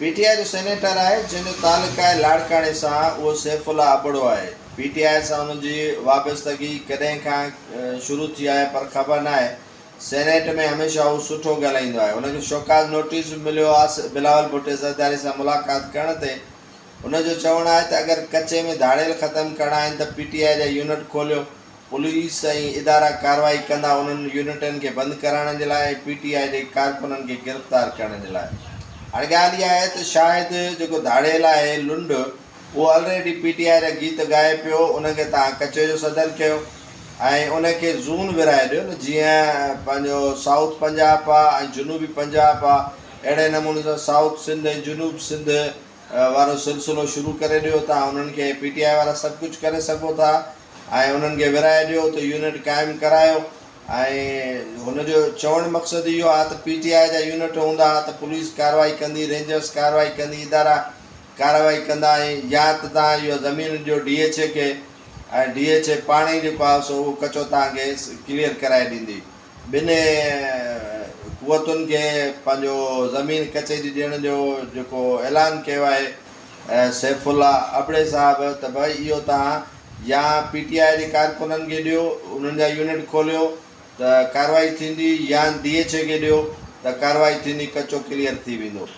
PTI जो senator है जिन तालुका आहे लाड़काणे सां उहो सैफुल्ला अबड़ो आहे। पीटीआई सां हुनजी वाबस्तगी कॾहिं खां शुरू थी आहे पर ख़बर न आहे। सेनेट में हमेशह उहो सुठो ॻाल्हाईंदो आहे। हुनखे शौकास नोटिस मिलियो आहे बिलावल भुट्टो ज़रदारी सां मुलाक़ात करण ते। हुनजो चवणु आहे त अगरि कचे में धाड़ेल ख़तमु करणा आहिनि त पीटीआई जा यूनिट खोलियो, पुलिस ऐं इदारा कार्रवाई कंदा उन्हनि यूनिटनि खे बंदि कराइण जे लाइ, पीटीआई जे कारकुननि खे गिरफ़्तार करण जे लाइ। हाणे ॻाल्हि इहा आहे त शायदि जेको धाड़ेल आहे लुंड, उहो ऑलरेडी पीटीआई जा गीत ॻाए पियो, उनखे तव्हां कचे जो सदर कयो ऐं उनखे ज़ून विराए ॾियो न, जीअं पंहिंजो साउथ पंजाब आहे ऐं जनूबी पंजाब आहे, अहिड़े नमूने सां साउथ सिंध ऐं जनूब सिंध वारो सिलसिलो शुरू करे ॾियो। तव्हां उन्हनि खे पीटीआई वारा सभु कुझु करे सघो था ऐं उन्हनि खे विराए ॾियो त यूनिट क़ाइमु करायो। ऐं हुनजो चवणु मक़सदु इहो आहे त पीटीआई जा यूनिट हूंदा त पुलिस कार्रवाई कंदी, रेंजर्स कार्रवाई कंदी, इदारा कार्रवाई कंदा ऐं या त तव्हां इहो ज़मीन ॾियो DHA खे ऐं DHA पाण ई जेको आहे सो उहो कचो तव्हांखे क्लियर कराए ॾींदी। ॿिनि कुवतुनि खे पंहिंजो ज़मीन कचे जी ॾियण जो जेको ऐलान कयो आहे सैफुल्ला अबड़े साहिबु, त भई इहो तव्हां या पीटीआई जे कारकुननि खे ॾियो, उन्हनि जा यूनिट खोलियो त कार्रवाई थींदी, या DHA खे ॾियो त कार्रवाई थींदी, कचो क्लियर थी वेंदो।